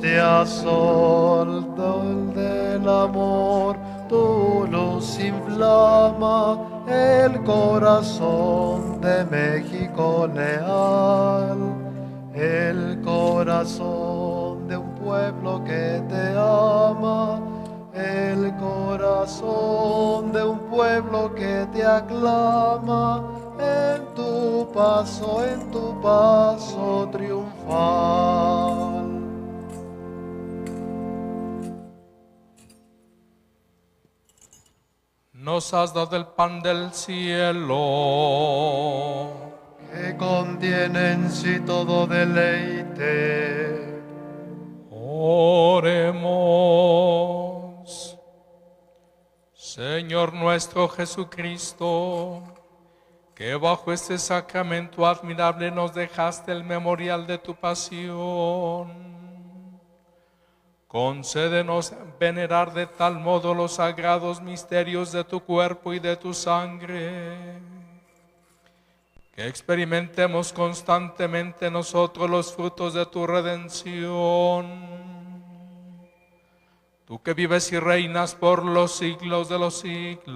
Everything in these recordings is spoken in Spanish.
Hostia, sol del amor, tu luz inflama el corazón de México leal, el corazón de un pueblo que te ama, el corazón de un pueblo que te aclama en tu paso triunfal. Nos has dado el pan del cielo, Que contiene en sí todo deleite. oremos. Señor nuestro Jesucristo, que bajo este sacramento admirable nos dejaste el memorial de tu pasión, concédenos venerar de tal modo los sagrados misterios de tu cuerpo y de tu sangre, que experimentemos constantemente nosotros los frutos de tu redención. Tú que vives y reinas por los siglos de los siglos.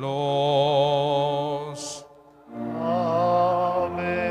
Amén.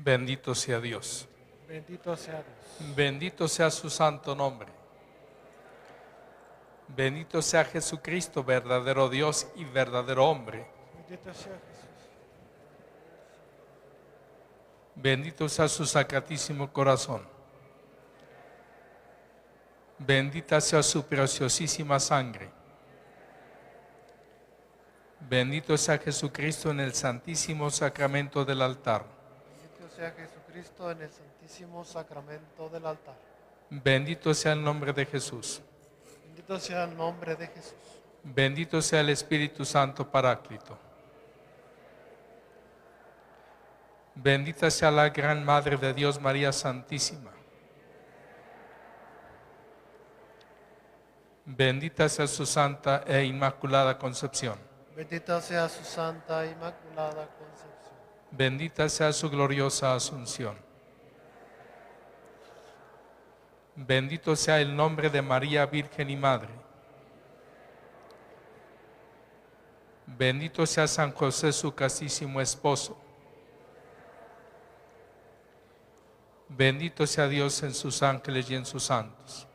Bendito sea Dios. Bendito sea Dios. Bendito sea su santo nombre. Bendito sea Jesucristo, verdadero Dios y verdadero hombre. Bendito sea Jesús. Bendito sea su sacratísimo corazón. Bendita sea su preciosísima sangre. Bendito sea Jesucristo en el santísimo sacramento del altar. Bendito sea Jesucristo en el santísimo sacramento del altar. Bendito sea el nombre de Jesús. Bendito sea el nombre de Jesús. Bendito sea el Espíritu Santo Paráclito. Bendita sea la gran Madre de Dios, María Santísima. Bendita sea su santa e inmaculada concepción. Bendita sea su santa e inmaculada concepción. Bendita sea su gloriosa asunción. Bendito sea el nombre de María Virgen y Madre. Bendito sea San José, su castísimo esposo. Bendito sea Dios en sus ángeles y en sus santos.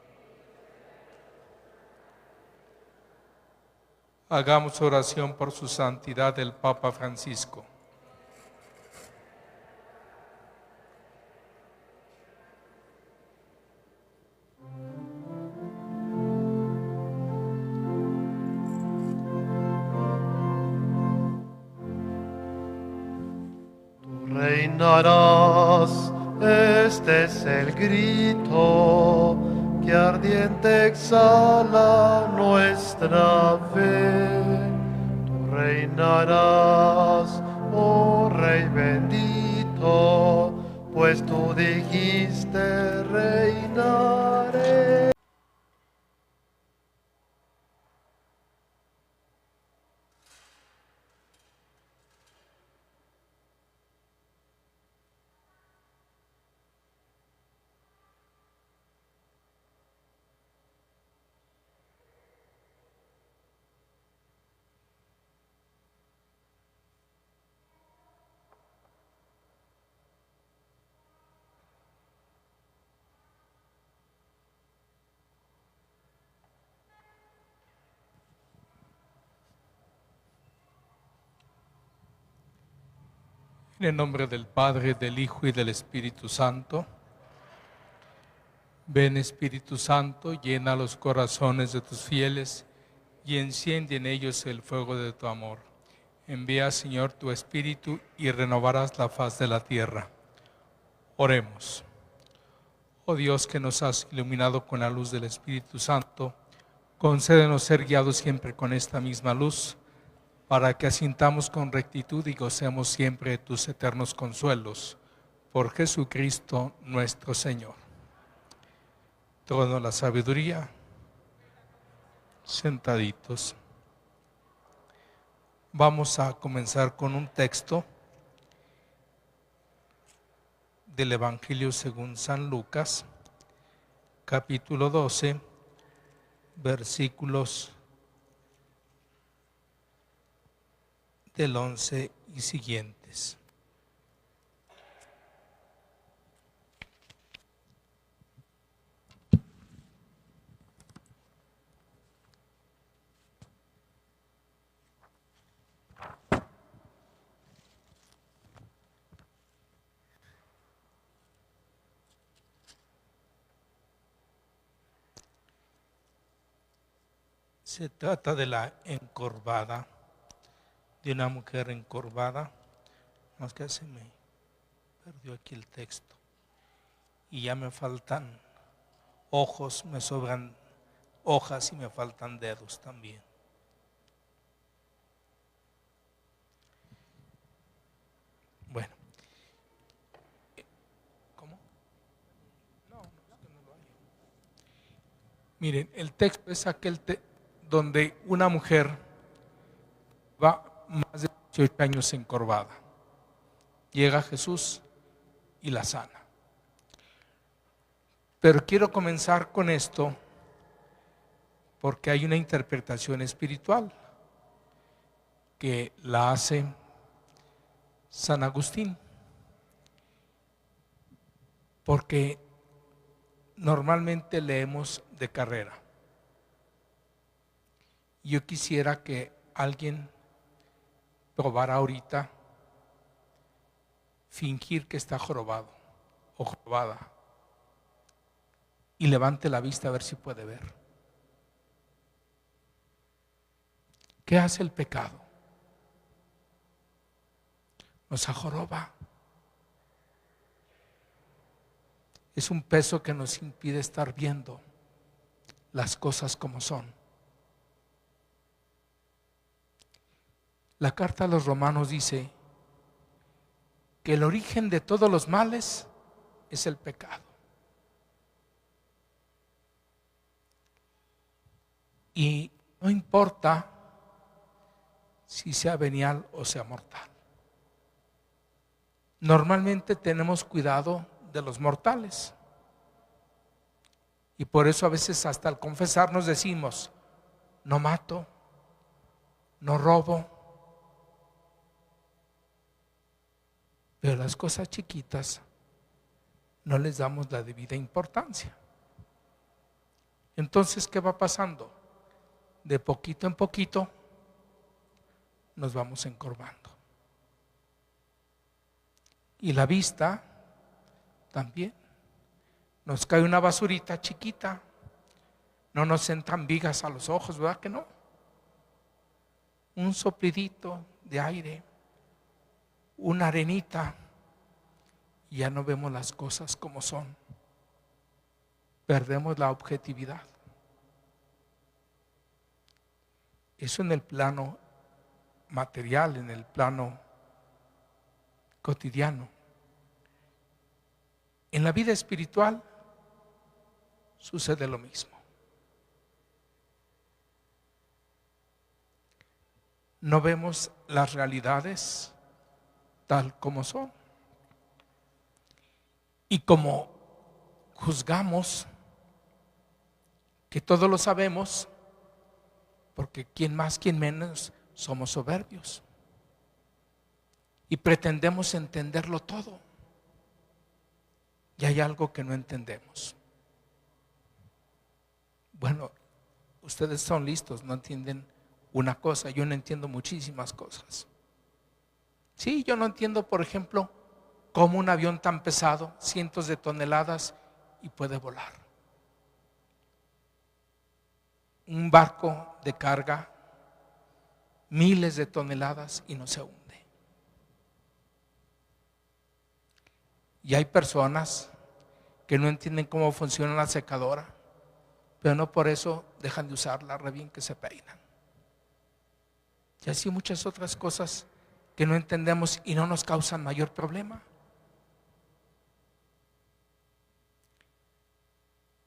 Hagamos oración por su santidad el Papa Francisco. Tú reinarás, este es el grito que ardiente exhala nuestra fe. Tú reinarás, oh Rey bendito, pues tú dijiste reinaré. En el nombre del Padre, del Hijo y del Espíritu Santo. Ven, Espíritu Santo, llena los corazones de tus fieles y enciende en ellos el fuego de tu amor. Envía, Señor, tu Espíritu y renovarás la faz de la tierra. Oremos. Oh Dios, que nos has iluminado con la luz del Espíritu Santo, concédenos ser guiados siempre con esta misma luz, para que asintamos con rectitud y gocemos siempre de tus eternos consuelos. Por Jesucristo nuestro Señor. Trono la sabiduría. Sentaditos. Vamos a comenzar con un texto del Evangelio según San Lucas, capítulo 12, versículos del 11 y siguientes. Se trata de la encorvada, de una mujer encorvada. Más que se me perdió aquí el texto. Y ya me faltan ojos, me sobran hojas y me faltan dedos también. Bueno. ¿Cómo? No, es que no lo hay. Miren, el texto es aquel donde una mujer va más de 18 años encorvada. Llega Jesús y la sana. Pero quiero comenzar con esto porque hay una interpretación espiritual que la hace San Agustín. Porque normalmente leemos de carrera. Yo quisiera que alguien probara ahorita fingir que está jorobado o jorobada y levante la vista a ver si puede ver. ¿Qué hace el pecado? Nos ajoroba. Es un peso que nos impide estar viendo las cosas como son. La carta a los Romanos dice que el origen de todos los males es el pecado. Y no importa si sea venial o sea mortal. Normalmente tenemos cuidado de los mortales. Y por eso a veces hasta al confesar nos decimos, no mato, no robo. Pero las cosas chiquitas no les damos la debida importancia. Entonces, ¿qué va pasando? De poquito en poquito nos vamos encorvando. Y la vista también. Nos cae una basurita chiquita. No nos entran vigas a los ojos, ¿verdad que no? Un soplidito de aire, una arenita, y ya no vemos las cosas como son. Perdemos la objetividad. Eso en el plano material, en el plano cotidiano. En la vida espiritual sucede lo mismo. No vemos las realidades tal como son. Y como juzgamos que todo lo sabemos, porque quien más, quien menos, somos soberbios. Y pretendemos entenderlo todo. Y hay algo que no entendemos. Bueno, ustedes son listos, no entienden una cosa, yo no entiendo muchísimas cosas. Sí, yo no entiendo, por ejemplo, cómo un avión tan pesado, cientos de toneladas, y puede volar. Un barco de carga, miles de toneladas y no se hunde. Y hay personas que no entienden cómo funciona la secadora, pero no por eso dejan de usarla, re bien que se peinan. Y así muchas otras cosas que no entendemos y no nos causan mayor problema.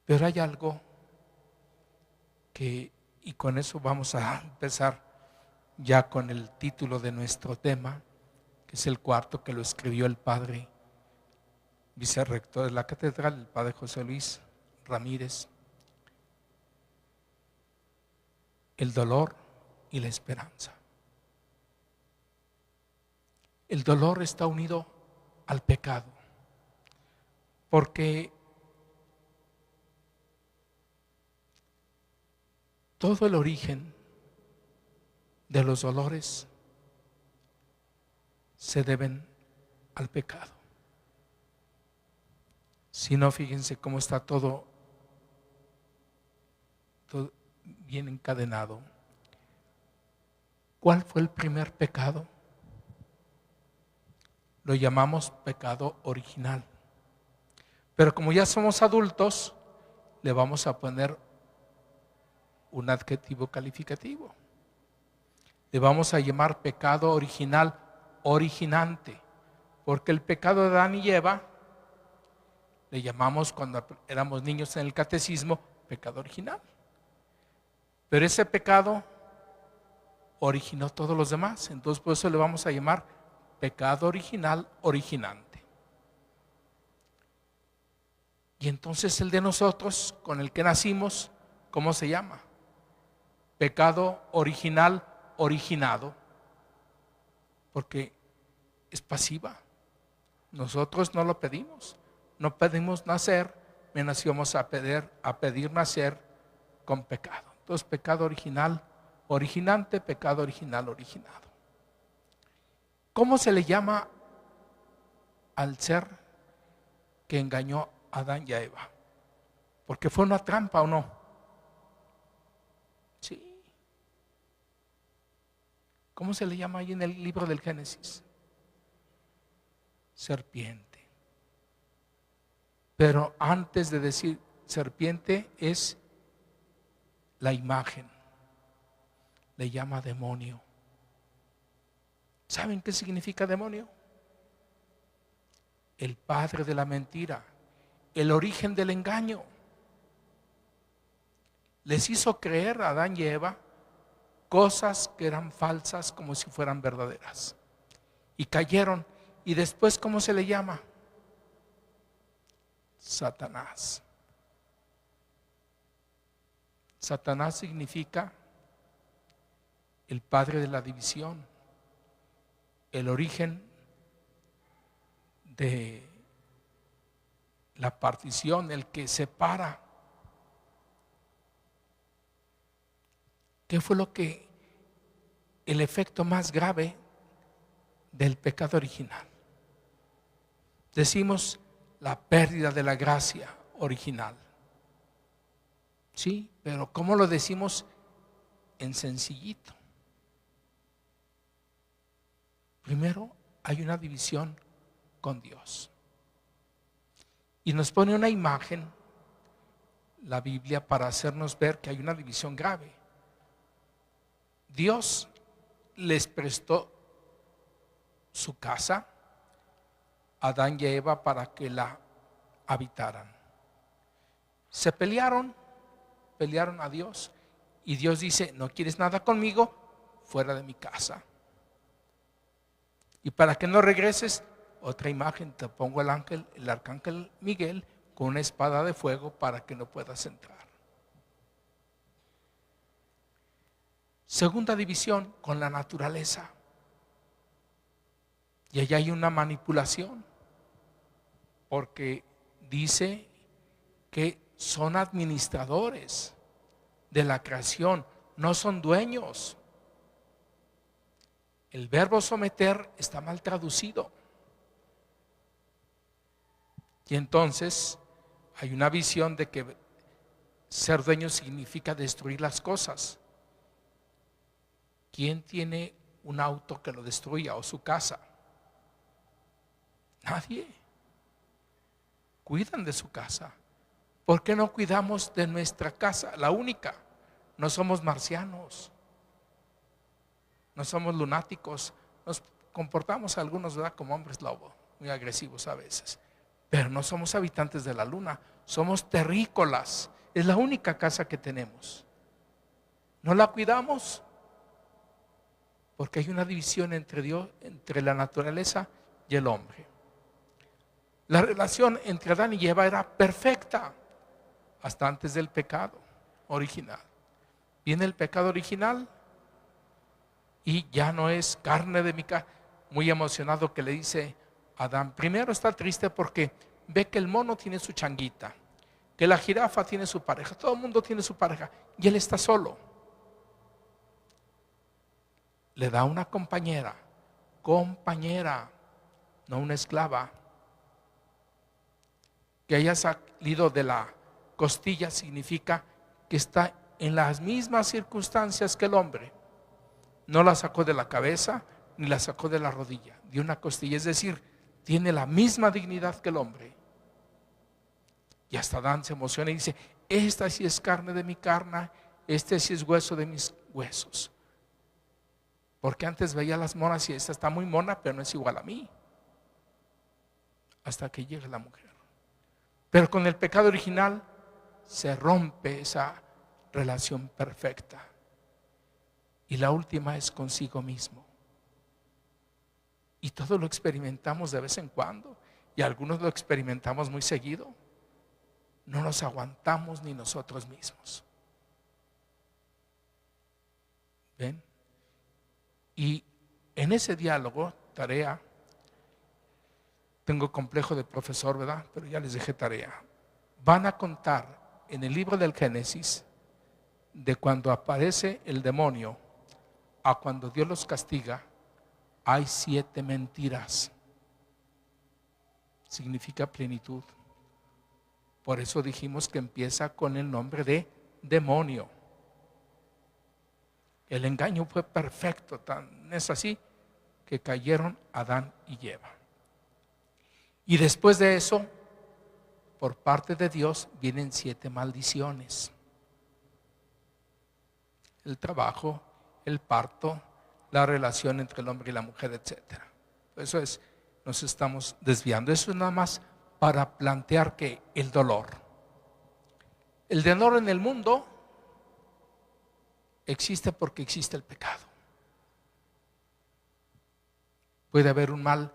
Pero hay algo que, y con eso vamos a empezar ya con el título de nuestro tema, que es el cuarto, que lo escribió el padre vicerrector de la catedral, el padre José Luis Ramírez. El dolor y la esperanza. El dolor está unido al pecado, porque todo el origen de los dolores se deben al pecado. Si no, fíjense cómo está todo bien encadenado. ¿Cuál fue el primer pecado? Lo llamamos pecado original. Pero como ya somos adultos, le vamos a poner un adjetivo calificativo. Le vamos a llamar pecado original, originante, porque el pecado de Adán y Eva le llamamos, cuando éramos niños en el catecismo, pecado original. Pero ese pecado originó todos los demás, entonces por eso le vamos a llamar pecado original, originante. Y entonces el de nosotros, con el que nacimos, ¿cómo se llama? Pecado original, originado, porque es pasiva. Nosotros no lo pedimos, no pedimos nacer, menos íbamos a pedir nacer con pecado. Entonces, pecado original, originante, pecado original, originado. ¿Cómo se le llama al ser que engañó a Adán y a Eva? Porque fue una trampa, ¿o no? Sí. ¿Cómo se le llama ahí en el libro del Génesis? Serpiente. Pero antes de decir serpiente es la imagen. Le llama demonio. ¿Saben qué significa demonio? El padre de la mentira, el origen del engaño. Les hizo creer a Adán y Eva cosas que eran falsas como si fueran verdaderas. Y cayeron. Y después, ¿cómo se le llama? Satanás. Satanás significa el padre de la división, el origen de la partición, el que separa. ¿Qué fue el efecto más grave del pecado original? Decimos la pérdida de la gracia original. Sí, pero ¿cómo lo decimos en sencillito? Primero, hay una división con Dios. Y nos pone una imagen, la Biblia, para hacernos ver que hay una división grave. Dios les prestó su casa a Adán y a Eva para que la habitaran. Se pelearon a Dios y Dios dice: no quieres nada conmigo, fuera de mi casa. Y para que no regreses, otra imagen, te pongo el arcángel Miguel con una espada de fuego para que no puedas entrar. Segunda división, con la naturaleza. Y allá hay una manipulación, porque dice que son administradores de la creación, no son dueños. El verbo someter está mal traducido. Y entonces hay una visión de que ser dueño significa destruir las cosas. ¿Quién tiene un auto que lo destruya o su casa? Nadie. Cuidan de su casa. ¿Por qué no cuidamos de nuestra casa? La única. No somos marcianos. No somos lunáticos. Nos comportamos algunos, ¿verdad?, como hombres lobo, muy agresivos a veces. Pero no somos habitantes de la luna. Somos terrícolas. Es la única casa que tenemos. ¿No la cuidamos? Porque hay una división entre Dios, entre la naturaleza y el hombre. La relación entre Adán y Eva era perfecta hasta antes del pecado original. Viene el pecado original y ya no es carne de mi carne. Muy emocionado que le dice Adán, primero está triste porque ve que el mono tiene su changuita, que la jirafa tiene su pareja, todo el mundo tiene su pareja y él está solo. Le da una compañera, no una esclava. Que haya salido de la costilla significa que está en las mismas circunstancias que el hombre. No la sacó de la cabeza ni la sacó de la rodilla, de una costilla, es decir, tiene la misma dignidad que el hombre. Y hasta Adán se emociona y dice, esta sí es carne de mi carne, este sí es hueso de mis huesos. Porque antes veía las monas y esta está muy mona, pero no es igual a mí. Hasta que llega la mujer. Pero con el pecado original se rompe esa relación perfecta. Y la última es consigo mismo. Y todo lo experimentamos de vez en cuando. Y algunos lo experimentamos muy seguido. No nos aguantamos ni nosotros mismos. ¿Ven? Y en ese diálogo, tarea, tengo complejo de profesor, ¿verdad? Pero ya les dejé tarea. Van a contar en el libro del Génesis de cuando aparece el demonio a cuando Dios los castiga, hay 7 mentiras. Significa plenitud. Por eso dijimos que empieza con el nombre de demonio. El engaño fue perfecto, tan es así que cayeron Adán y Eva. Y después de eso, por parte de Dios, vienen 7 maldiciones. El trabajo, el parto, la relación entre el hombre y la mujer, etc. Eso es, nos estamos desviando. Eso es nada más para plantear que el dolor en el mundo existe porque existe el pecado. Puede haber un mal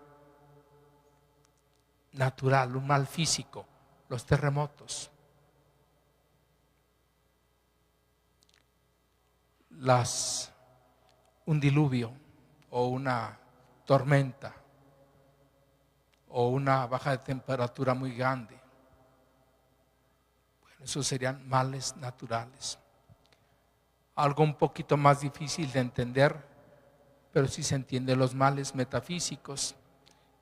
natural, un mal físico, los terremotos, un diluvio o una tormenta o una baja de temperatura muy grande. Bueno, esos serían males naturales. Algo un poquito más difícil de entender, pero sí se entiende, los males metafísicos,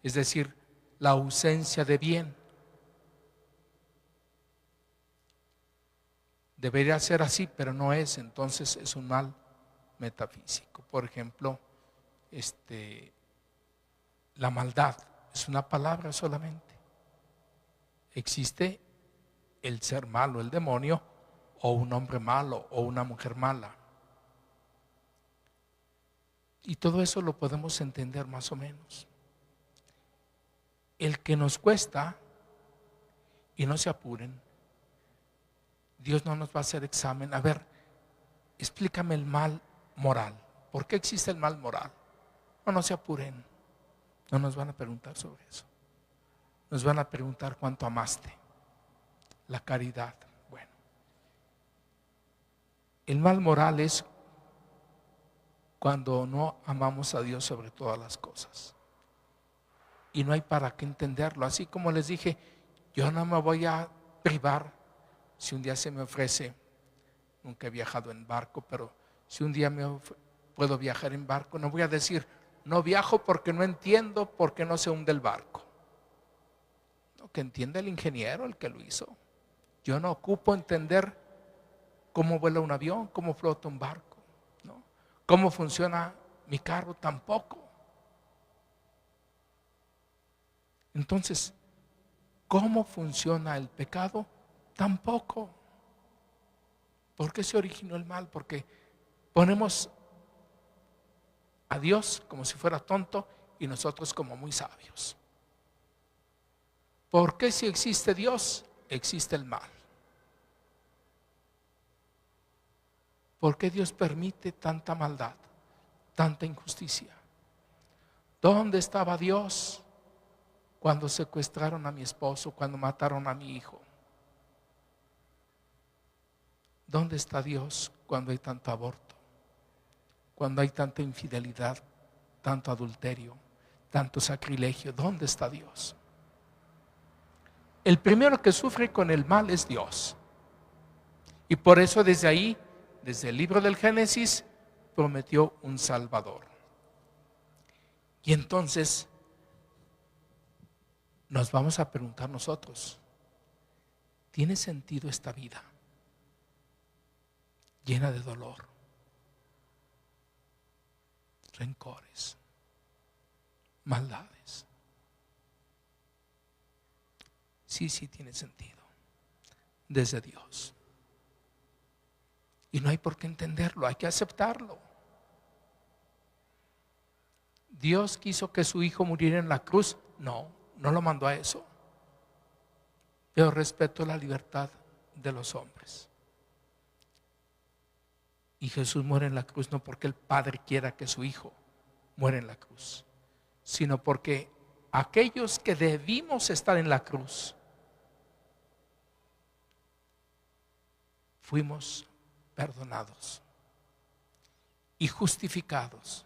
es decir, la ausencia de bien. Debería ser así, pero no es, entonces es un mal metafísico. Por ejemplo, la maldad es una palabra solamente. Existe el ser malo, el demonio, o un hombre malo, o una mujer mala. Y todo eso lo podemos entender más o menos. El que nos cuesta, y no se apuren, Dios no nos va a hacer examen. A ver, explícame el mal moral. ¿Por qué existe el mal moral? No se apuren. No nos van a preguntar sobre eso. Nos van a preguntar cuánto amaste. La caridad. Bueno, el mal moral es cuando no amamos a Dios sobre todas las cosas. Y no hay para qué entenderlo. Así como les dije, yo no me voy a privar si un día se me ofrece. Nunca he viajado en barco, pero si un día puedo viajar en barco, no voy a decir, No viajo porque no entiendo por qué no se hunde el barco. No, que entienda el ingeniero, el que lo hizo. Yo no ocupo entender cómo vuela un avión, cómo flota un barco, ¿no? Cómo funciona mi carro, tampoco. Entonces, ¿cómo funciona el pecado? Tampoco. ¿Por qué se originó el mal? Porque ponemos a Dios como si fuera tonto y nosotros como muy sabios. ¿Por qué si existe Dios, existe el mal? ¿Por qué Dios permite tanta maldad, tanta injusticia? ¿Dónde estaba Dios cuando secuestraron a mi esposo, cuando mataron a mi hijo? ¿Dónde está Dios cuando hay tanto aborto? Cuando hay tanta infidelidad, tanto adulterio, tanto sacrilegio, ¿dónde está Dios? El primero que sufre con el mal es Dios. Y por eso desde ahí, desde el libro del Génesis, prometió un Salvador. Y entonces nos vamos a preguntar nosotros, ¿tiene sentido esta vida llena de dolor, rencores, maldades? Sí tiene sentido, desde Dios. Y no hay por qué entenderlo, hay que aceptarlo. ¿Dios quiso que su hijo muriera en la cruz? No lo mandó a eso. Yo respeto la libertad de los hombres. Y Jesús muere en la cruz no porque el Padre quiera que su hijo muera en la cruz, sino porque aquellos que debimos estar en la cruz fuimos perdonados y justificados.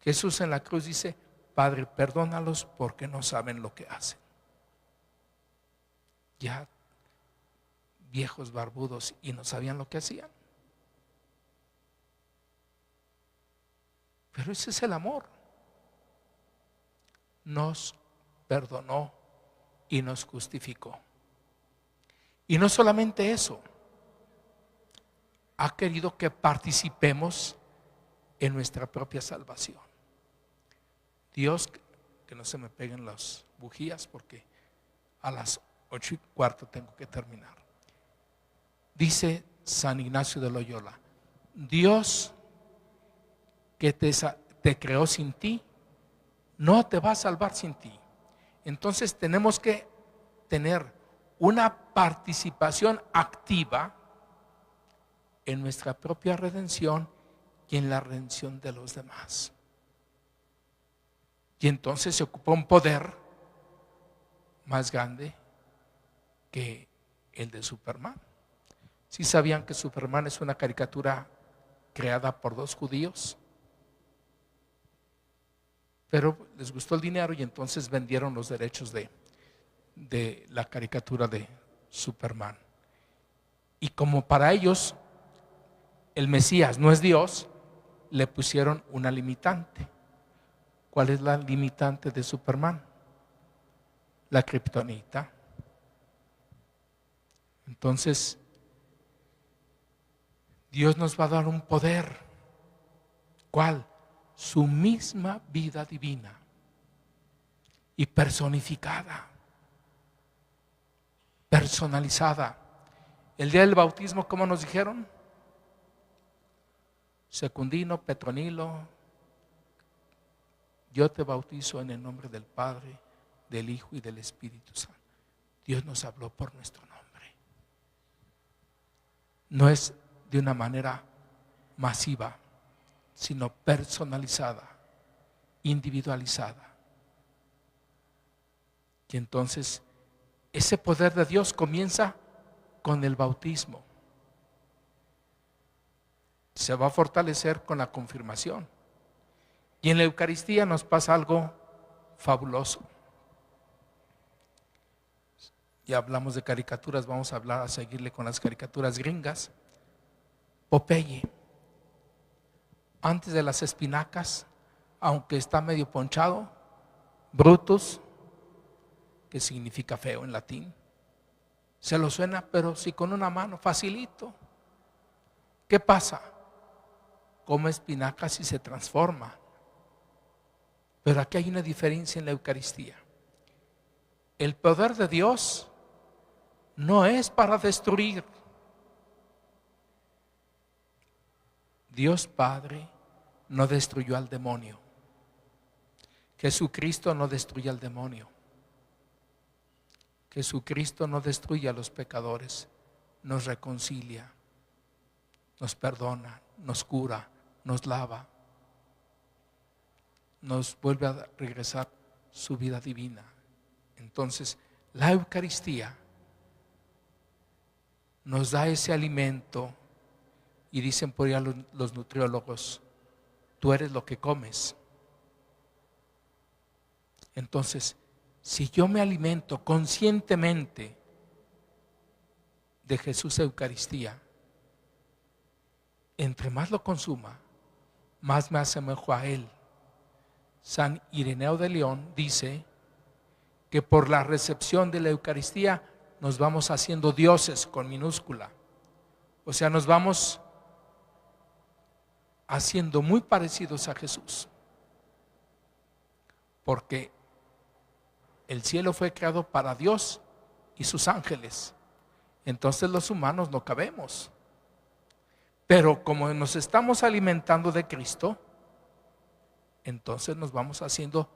Jesús en la cruz dice: Padre, perdónalos porque no saben lo que hacen. Ya viejos barbudos y no sabían lo que hacían. Pero ese es el amor. Nos perdonó y nos justificó. Y no solamente eso, ha querido que participemos en nuestra propia salvación. Dios, que no se me peguen las bujías porque a las 8:15 tengo que terminar. Dice San Ignacio de Loyola: Dios que te creó sin ti, no te va a salvar sin ti. Entonces tenemos que tener una participación activa en nuestra propia redención y en la redención de los demás. Y entonces se ocupa un poder más grande que el de Superman. ¿Sí sabían que Superman es una caricatura creada por 2 judíos? Pero les gustó el dinero y entonces vendieron los derechos de la caricatura de Superman. Y como para ellos el Mesías no es Dios, le pusieron una limitante. ¿Cuál es la limitante de Superman? La kriptonita. Entonces, Dios nos va a dar un poder. ¿Cuál? Su misma vida divina y personificada, personalizada. El día del bautismo, ¿cómo nos dijeron? Secundino, Petronilo, yo te bautizo en el nombre del Padre, del Hijo y del Espíritu Santo. Dios nos habló por nuestro nombre. No es de una manera masiva, sino personalizada, individualizada. Y entonces ese poder de Dios comienza con el bautismo. Se va a fortalecer con la confirmación. Y en la Eucaristía nos pasa algo fabuloso. Ya hablamos de caricaturas, vamos a seguirle con las caricaturas gringas. Popeye, antes de las espinacas aunque está medio ponchado, Brutus, que significa feo en latín. Se lo suena, pero si con una mano, facilito. ¿Qué pasa? Come espinacas y se transforma. Pero aquí hay una diferencia en la Eucaristía. El poder de Dios no es para destruir. Dios Padre no destruyó al demonio. Jesucristo no destruye al demonio. Jesucristo no destruye a los pecadores, nos reconcilia, nos perdona, nos cura, nos lava, nos vuelve a regresar su vida divina. Entonces, la Eucaristía nos da ese alimento y dicen por allá los nutriólogos, tú eres lo que comes. Entonces, si yo me alimento conscientemente de Jesús Eucaristía, entre más lo consuma, más me asemejo a Él. San Ireneo de León dice que por la recepción de la Eucaristía nos vamos haciendo dioses con minúscula. O sea, nos vamos haciendo muy parecidos a Jesús. Porque el cielo fue creado para Dios y sus ángeles. Entonces los humanos no cabemos. Pero como nos estamos alimentando de Cristo, entonces nos vamos haciendo,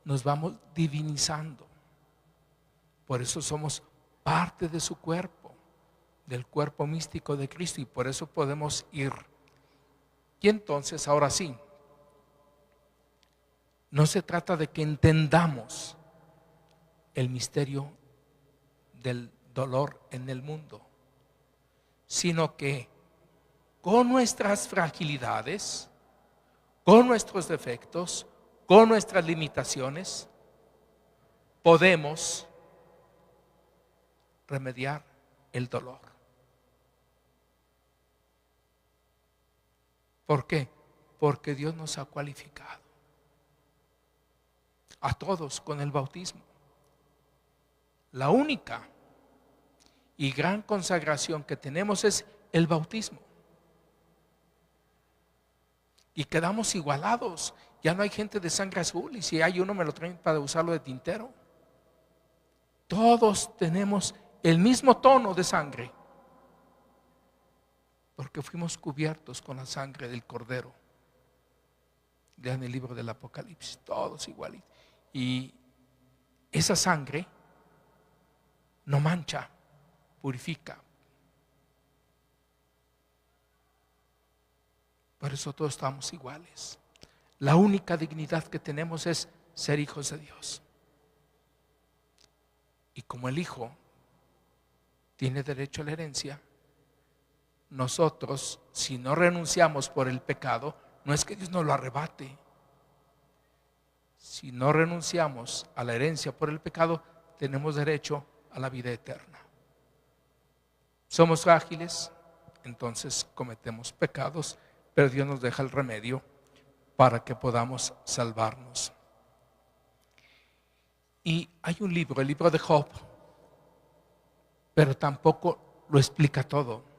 nos vamos divinizando. Por eso somos parte de su cuerpo, del cuerpo místico de Cristo, y por eso podemos ir. Y entonces, ahora sí, no se trata de que entendamos el misterio del dolor en el mundo, sino que con nuestras fragilidades, con nuestros defectos, con nuestras limitaciones, podemos remediar el dolor. ¿Por qué? Porque Dios nos ha cualificado a todos con el bautismo. La única y gran consagración que tenemos es el bautismo. Y quedamos igualados. Ya no hay gente de sangre azul, y si hay uno me lo traen para usarlo de tintero. Todos tenemos el mismo tono de sangre, porque fuimos cubiertos con la sangre del Cordero. Lean el libro del Apocalipsis, todos igualitos. Y esa sangre no mancha, purifica. Por eso todos estamos iguales. La única dignidad que tenemos es ser hijos de Dios. Y como el hijo tiene derecho a la herencia, nosotros, si no renunciamos por el pecado, no es que Dios nos lo arrebate. Si no renunciamos a la herencia por el pecado, tenemos derecho a la vida eterna. Somos frágiles, entonces cometemos pecados, pero Dios nos deja el remedio para que podamos salvarnos. Y hay un libro, el libro de Job, pero tampoco lo explica todo.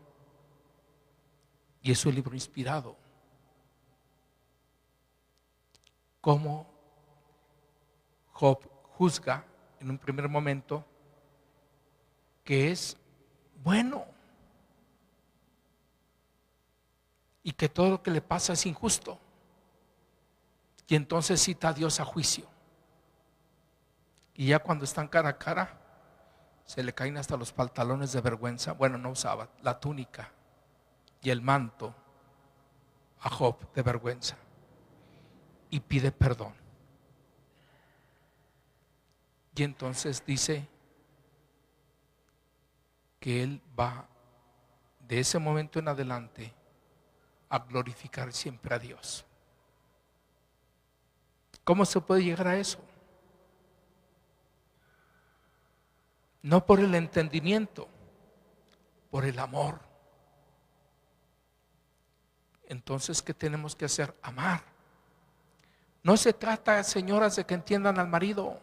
Y es un libro inspirado. Cómo Job juzga en un primer momento que es bueno y que todo lo que le pasa es injusto. Y entonces cita a Dios a juicio. Y ya cuando están cara a cara, se le caen hasta los pantalones de vergüenza. Bueno, no usaba la túnica y el manto a Job de vergüenza, y pide perdón. Y entonces dice que él va de ese momento en adelante a glorificar siempre a Dios. ¿Cómo se puede llegar a eso? No por el entendimiento, por el amor. Entonces, ¿qué tenemos que hacer? Amar. No se trata, señoras, de que entiendan al marido.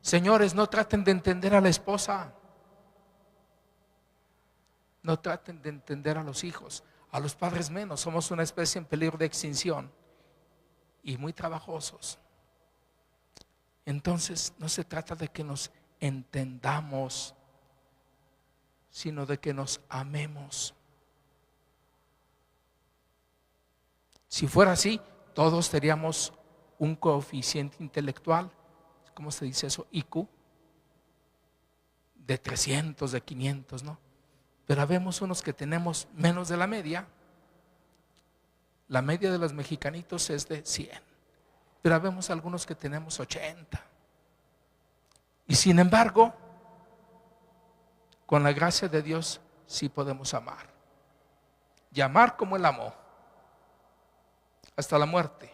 Señores, no traten de entender a la esposa. No traten de entender a los hijos. A los padres menos. Somos una especie en peligro de extinción y muy trabajosos. Entonces, no se trata de que nos entendamos, sino de que nos amemos. Si fuera así, todos teníamos un coeficiente intelectual, ¿cómo se dice eso? IQ, de 300, de 500, ¿no? Pero habemos unos que tenemos menos de la media. La media de los mexicanitos es de 100, pero habemos algunos que tenemos 80. Y sin embargo, con la gracia de Dios sí podemos amar. Y amar como Él amó, hasta la muerte.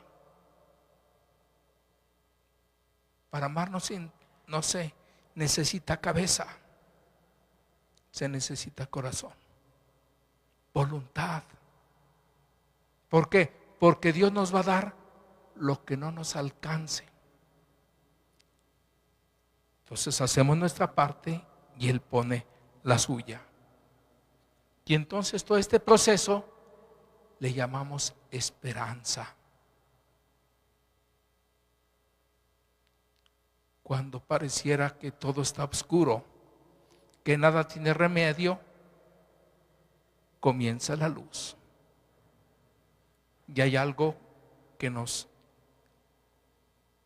Para amar no se necesita cabeza, se necesita corazón, voluntad. ¿Por qué? Porque Dios nos va a dar lo que no nos alcance. Entonces hacemos nuestra parte y Él pone la suya. Y entonces todo este proceso le llamamos esperanza. Cuando pareciera que todo está oscuro, que nada tiene remedio, comienza la luz. Y hay algo que nos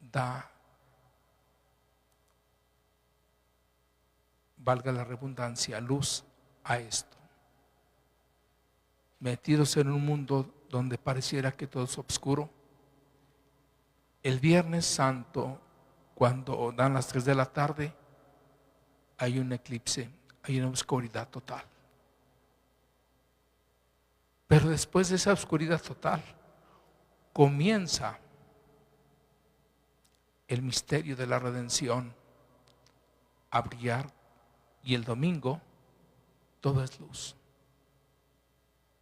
da, valga la redundancia, luz a esto. Metidos en un mundo donde pareciera que todo es oscuro, el Viernes Santo, cuando dan las 3 de la tarde, hay un eclipse, hay una oscuridad total. Pero después de esa oscuridad total, comienza el misterio de la redención a brillar, y el domingo todo es luz.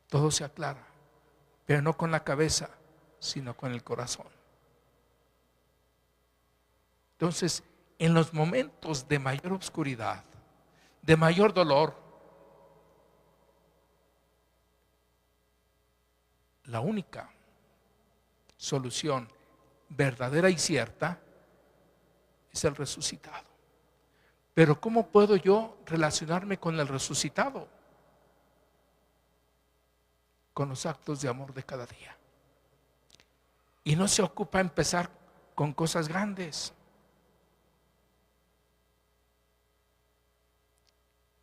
Todo se aclara, pero no con la cabeza, sino con el corazón. Entonces, en los momentos de mayor oscuridad, de mayor dolor, la única solución verdadera y cierta es el resucitado. Pero ¿cómo puedo yo relacionarme con el resucitado? Con los actos de amor de cada día. Y no se ocupa empezar con cosas grandes.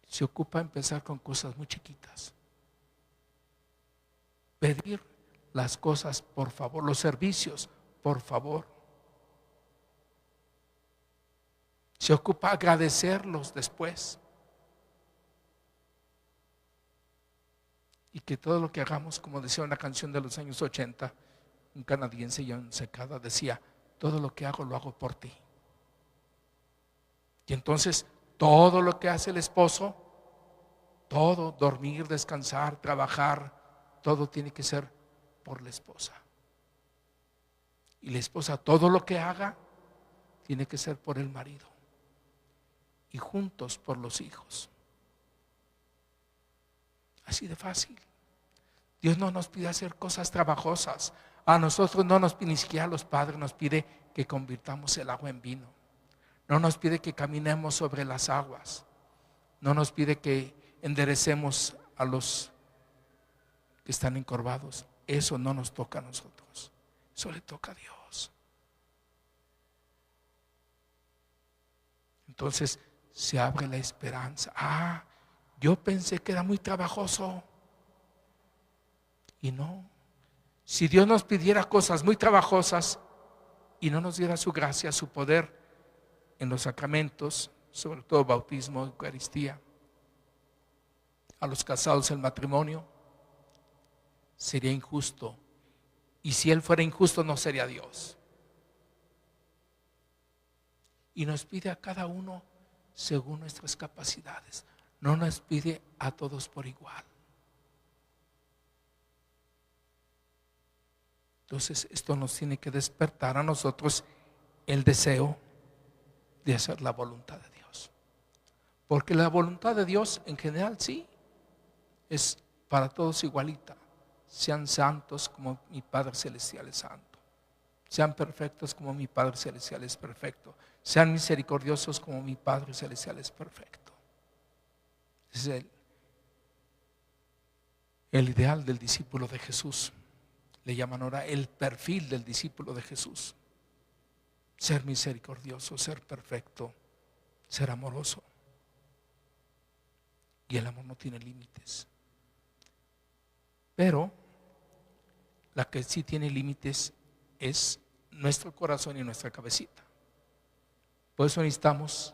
Se ocupa empezar con cosas muy chiquitas. Pedir las cosas por favor, los servicios por favor. Se ocupa agradecerlos después. Y que todo lo que hagamos, como decía una canción de los años 80, un canadiense, John Secada, decía: todo lo que hago lo hago por ti. Y entonces todo lo que hace el esposo, todo, dormir, descansar, trabajar, todo tiene que ser por la esposa. Y la esposa, todo lo que haga, tiene que ser por el marido. Y juntos por los hijos. Así de fácil. Dios no nos pide hacer cosas trabajosas. A nosotros no nos pide, ni siquiera a los padres nos pide que convirtamos el agua en vino. No nos pide que caminemos sobre las aguas. No nos pide que enderecemos a los que están encorvados. Eso no nos toca a nosotros. Eso le toca a Dios. Entonces se abre la esperanza. Yo pensé que era muy trabajoso. Y no. Si Dios nos pidiera cosas muy trabajosas y no nos diera su gracia, su poder en los sacramentos, sobre todo bautismo, Eucaristía, a los casados el matrimonio, sería injusto. Y si Él fuera injusto, no sería Dios. Y nos pide a cada uno según nuestras capacidades. No nos pide a todos por igual. Entonces esto nos tiene que despertar a nosotros el deseo de hacer la voluntad de Dios. Porque la voluntad de Dios en general sí, es para todos igualita. Sean santos como mi Padre Celestial es santo. Sean perfectos como mi Padre Celestial es perfecto. Sean misericordiosos como mi Padre Celestial es perfecto. Ese es el ideal del discípulo de Jesús. Le llaman ahora el perfil del discípulo de Jesús. Ser misericordioso, ser perfecto, ser amoroso. Y el amor no tiene límites. Pero la que sí tiene límites es nuestro corazón y nuestra cabecita. Por eso necesitamos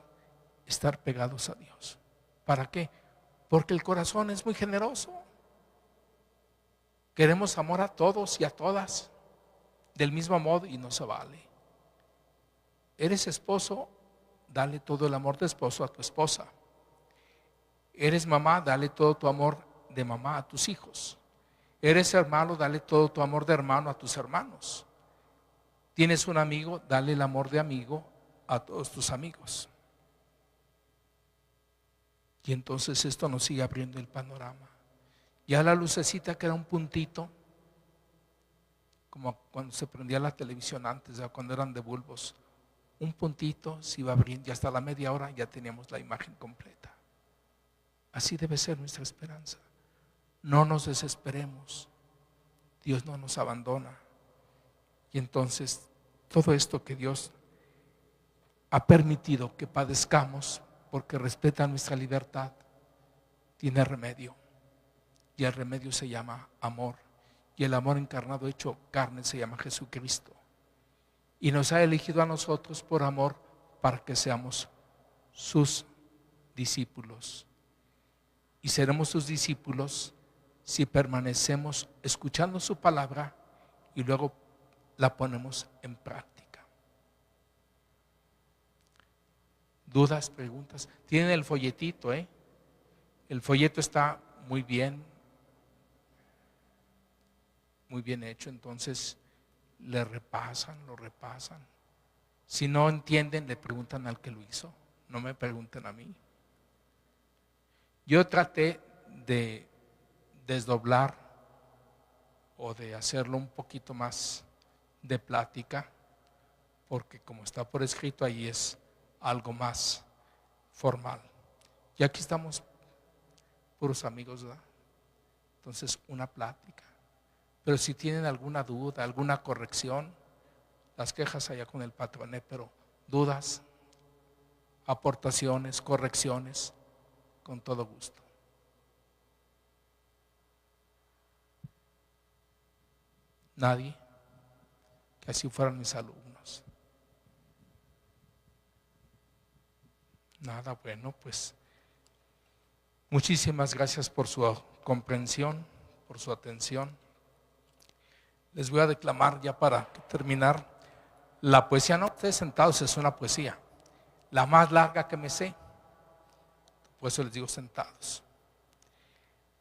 estar pegados a Dios. ¿Para qué? Porque el corazón es muy generoso. Queremos amor a todos y a todas del mismo modo y no se vale. Eres esposo, dale todo el amor de esposo a tu esposa. Eres mamá, dale todo tu amor de mamá a tus hijos. Eres hermano, dale todo tu amor de hermano a tus hermanos. Tienes un amigo, dale el amor de amigo a todos tus amigos. Y entonces esto nos sigue abriendo el panorama. Ya la lucecita que era un puntito, como cuando se prendía la televisión antes, ya cuando eran de bulbos, un puntito se iba abriendo y hasta la media hora ya teníamos la imagen completa. Así debe ser nuestra esperanza. No nos desesperemos. Dios no nos abandona. Y entonces todo esto que Dios ha permitido que padezcamos porque respeta nuestra libertad, tiene remedio. Y el remedio se llama amor. Y el amor encarnado hecho carne se llama Jesucristo. Y nos ha elegido a nosotros por amor para que seamos sus discípulos. Y seremos sus discípulos si permanecemos escuchando su palabra y luego la ponemos en práctica. ¿Dudas, preguntas? Tienen el folletito, ¿eh? El folleto está muy bien hecho, entonces lo repasan. Si no entienden, le preguntan al que lo hizo, no me pregunten a mí. Yo traté de desdoblar o de hacerlo un poquito más de plática, porque como está por escrito ahí es algo más formal. Y aquí estamos puros amigos, ¿verdad? Entonces una plática. Pero si tienen alguna duda, alguna corrección, las quejas allá con el patroné, pero dudas, aportaciones, correcciones, con todo gusto. Nadie, que así fueran mis alumnos. Nada, bueno, pues muchísimas gracias por su comprensión, por su atención. Les voy a declamar ya para terminar la poesía. No, ustedes sentados, es una poesía, la más larga que me sé. Por eso les digo sentados.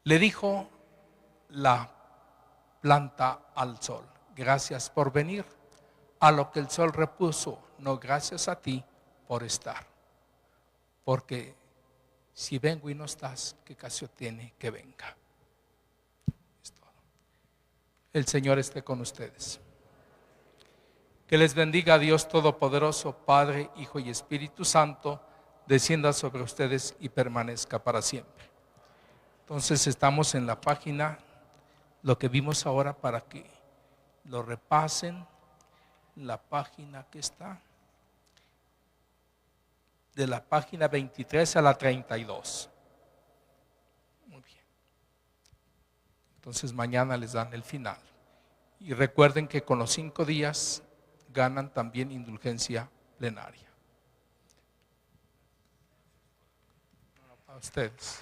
Le dijo la planta al sol: gracias por venir. A lo que el sol repuso: no, gracias a ti por estar. Porque si vengo y no estás, ¿qué caso tiene que venga? Es todo. El Señor esté con ustedes. Que les bendiga Dios Todopoderoso, Padre, Hijo y Espíritu Santo, descienda sobre ustedes y permanezca para siempre. Entonces estamos en la página, lo que vimos ahora para que lo repasen, la página que está, de la página 23 a la 32. Muy bien. Entonces mañana les dan el final. Y recuerden que con los 5 días ganan también indulgencia plenaria. A ustedes.